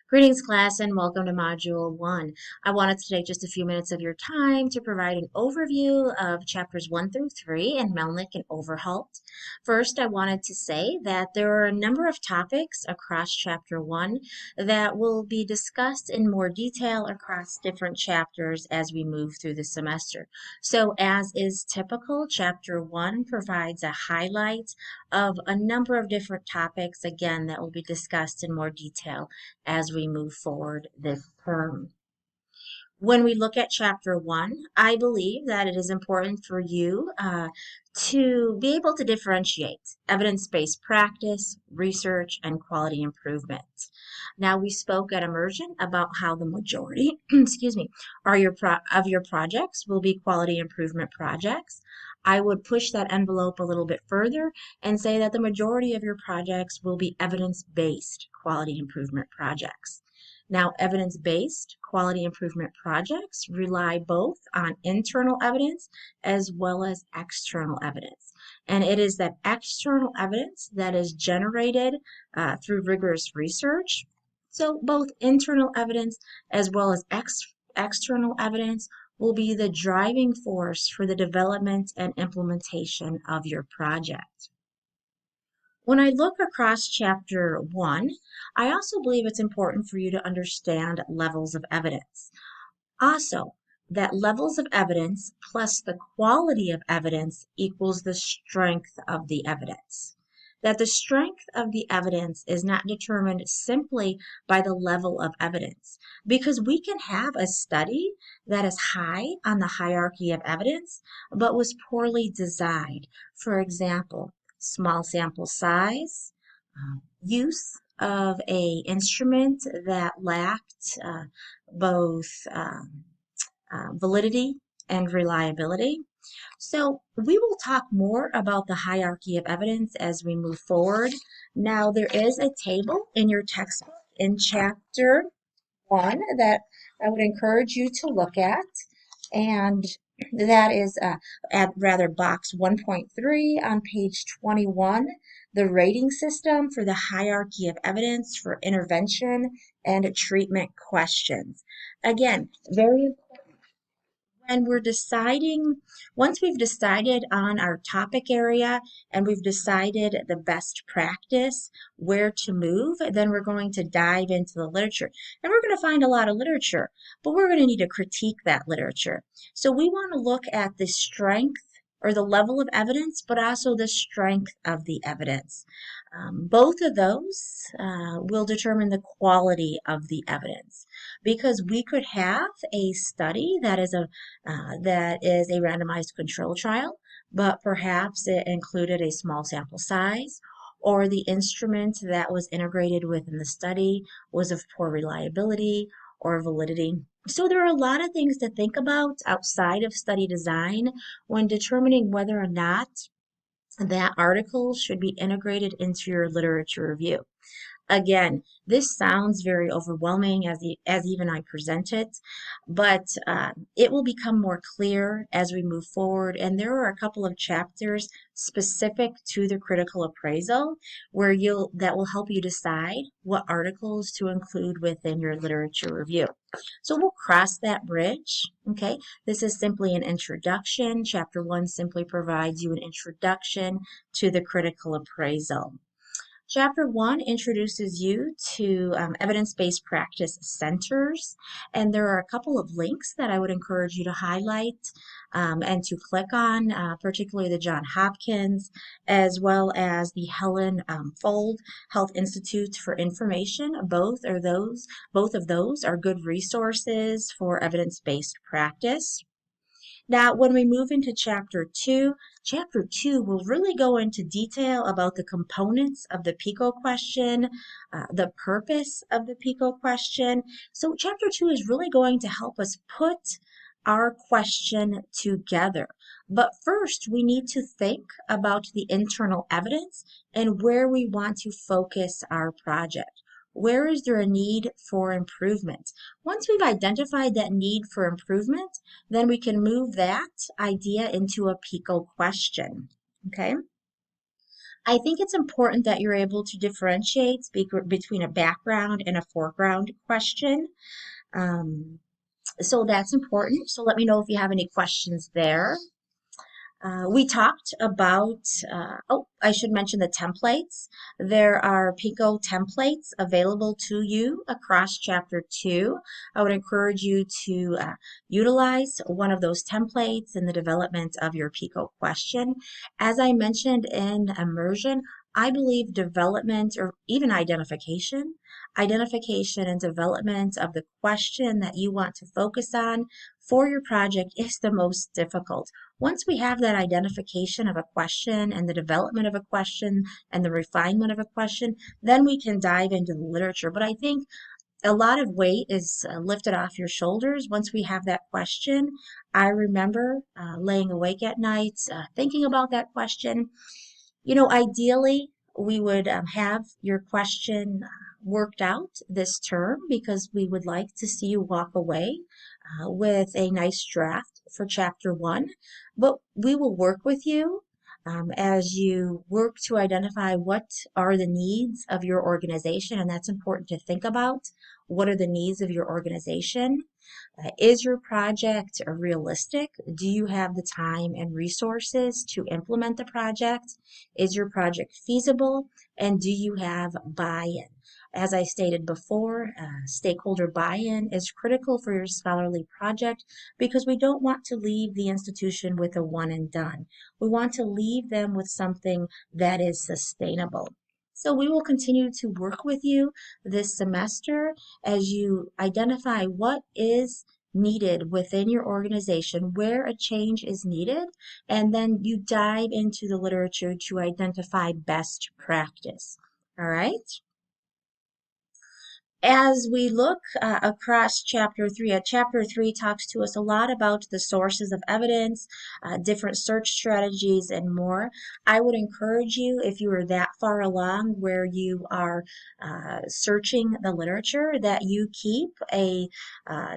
Greetings, class, and welcome to Module 1. I wanted to take just a few minutes of your time to provide an overview of chapters 1 through 3 in Melnick and Overholt. First, I wanted to say that there are a number of topics across chapter 1 that will be discussed in more detail across different chapters as we move through the semester. So, as is typical, chapter 1 provides a highlight of a number of different topics, again, that will be discussed in more detail as we move forward this term. When we look at chapter 1, I believe that it is important for you to be able to differentiate evidence-based practice, research, and quality improvement. Now, we spoke at immersion about how the majority, excuse me, of your projects will be quality improvement projects. I would push that envelope a little bit further and say that the majority of your projects will be evidence-based quality improvement projects. Now, evidence-based quality improvement projects rely both on internal evidence as well as external evidence. And it is that external evidence that is generated through rigorous research. So both internal evidence as well as external evidence will be the driving force for the development and implementation of your project. When I look across chapter 1, I also believe it's important for you to understand levels of evidence. Also, that levels of evidence plus the quality of evidence equals the strength of the evidence. That the strength of the evidence is not determined simply by the level of evidence, because we can have a study that is high on the hierarchy of evidence, but was poorly designed. For example, small sample size, use of a instrument that lacked both validity and reliability. So we will talk more about the hierarchy of evidence as we move forward. Now, there is a table in your textbook in chapter 1 that I would encourage you to look at, and that is box 1.3 on page 21, the rating system for the hierarchy of evidence for intervention and treatment questions. Again, very important. When we're deciding, once we've decided on our topic area and we've decided the best practice, where to move, then we're going to dive into the literature. And we're going to find a lot of literature, but we're going to need to critique that literature. So we want to look at the strength or the level of evidence, but also the strength of the evidence. Both of those will determine the quality of the evidence, because we could have a study that is a randomized control trial, but perhaps it included a small sample size, or the instrument that was integrated within the study was of poor reliability or validity. So there are a lot of things to think about outside of study design when determining whether or not that article should be integrated into your literature review. Again, this sounds very overwhelming as even I present it, but it will become more clear as we move forward. And there are a couple of chapters specific to the critical appraisal where that will help you decide what articles to include within your literature review. So we'll cross that bridge. Okay, this is simply an introduction. Chapter 1 simply provides you an introduction to the critical appraisal. Chapter 1 introduces you to evidence-based practice centers, and there are a couple of links that I would encourage you to highlight and to click on, particularly the Johns Hopkins, as well as the Helen Fold Health Institute for Information. Both of those are good resources for evidence-based practice. Now, when we move into chapter 2 will really go into detail about the components of the PICO question, the purpose of the PICO question. So chapter 2 is really going to help us put our question together. But first, we need to think about the internal evidence and where we want to focus our project. Where is there a need for improvement? Once we've identified that need for improvement, then we can move that idea into a PICO question. Okay? I think it's important that you're able to differentiate between a background and a foreground question. Um, so that's important. So let me know if you have any questions there. We talked about, oh, I should mention the templates. There are Pico templates available to you across Chapter 2. I would encourage you to utilize one of those templates in the development of your Pico question. As I mentioned in immersion, I believe development or even identification and development of the question that you want to focus on for your project is the most difficult. Once we have that identification of a question and the development of a question and the refinement of a question, then we can dive into the literature. But I think a lot of weight is lifted off your shoulders once we have that question. I remember laying awake at night thinking about that question. Ideally, we would have your question worked out this term because we would like to see you walk away with a nice draft for Chapter 1. But we will work with you as you work to identify what are the needs of your organization, and that's important to think about. What are the needs of your organization? Is your project realistic? Do you have the time and resources to implement the project? Is your project feasible? And do you have buy-in? As I stated before, stakeholder buy-in is critical for your scholarly project because we don't want to leave the institution with a one and done. We want to leave them with something that is sustainable. So we will continue to work with you this semester as you identify what is needed within your organization, where a change is needed, and then you dive into the literature to identify best practice. All right? As we look across Chapter 3, Chapter 3 talks to us a lot about the sources of evidence, different search strategies, and more. I would encourage you, if you are that far along where you are searching the literature, that you keep a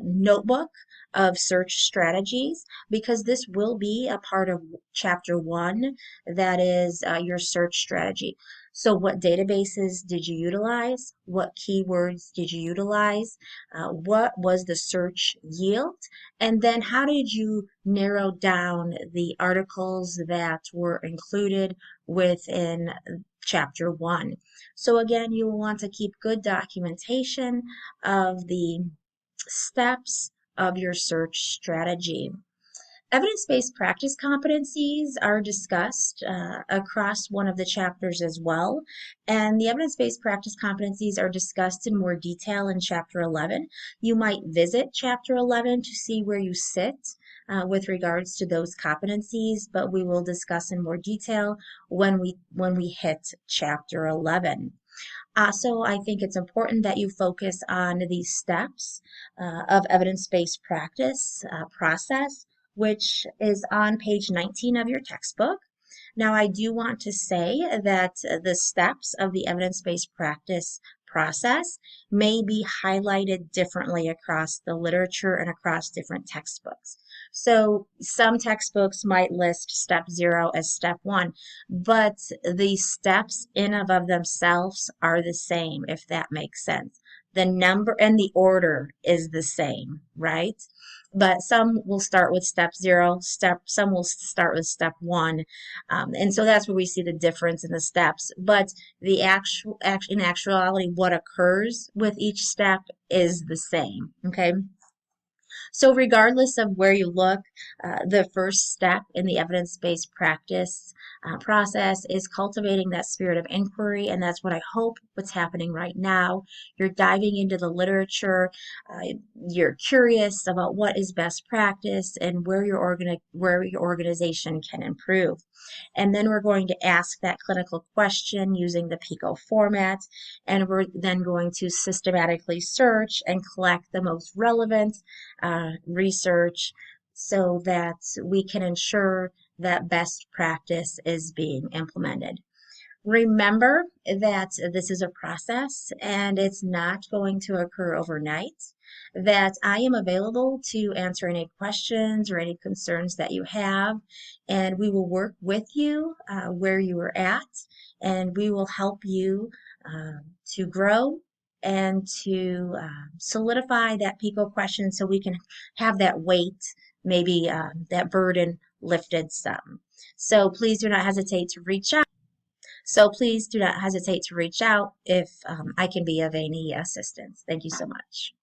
notebook of search strategies because this will be a part of Chapter 1 that is your search strategy. So what databases did you utilize? What keywords did you utilize? What was the search yield? And then how did you narrow down the articles that were included within Chapter 1? So again, you will want to keep good documentation of the steps of your search strategy. Evidence-based practice competencies are discussed across one of the chapters as well, and the evidence-based practice competencies are discussed in more detail in Chapter 11. You might visit Chapter 11 to see where you sit with regards to those competencies, but we will discuss in more detail when we hit Chapter 11. So I think it's important that you focus on these steps of evidence-based practice process, which is on page 19 of your textbook. Now, I do want to say that the steps of the evidence-based practice process may be highlighted differently across the literature and across different textbooks. So some textbooks might list step 0 as step 1, but the steps in and of themselves are the same, if that makes sense. The number and the order is the same, right? But some will start with step 0, some will start with step 1, and so that's where we see the difference in the steps. But the in actuality, what occurs with each step is the same. Okay. So regardless of where you look, the first step in the evidence-based practice process is cultivating that spirit of inquiry, and that's what I hope what's happening right now. You're diving into the literature, you're curious about what is best practice and where your organization can improve. And then we're going to ask that clinical question using the PICO format, and we're then going to systematically search and collect the most relevant research so that we can ensure that best practice is being implemented. Remember that this is a process and it's not going to occur overnight, that I am available to answer any questions or any concerns that you have, and we will work with you where you are at. and we will help you to grow and to solidify that PICO question so we can have that weight, maybe that burden lifted some. So please do not hesitate to reach out. So please do not hesitate to reach out if I can be of any assistance. Thank you so much.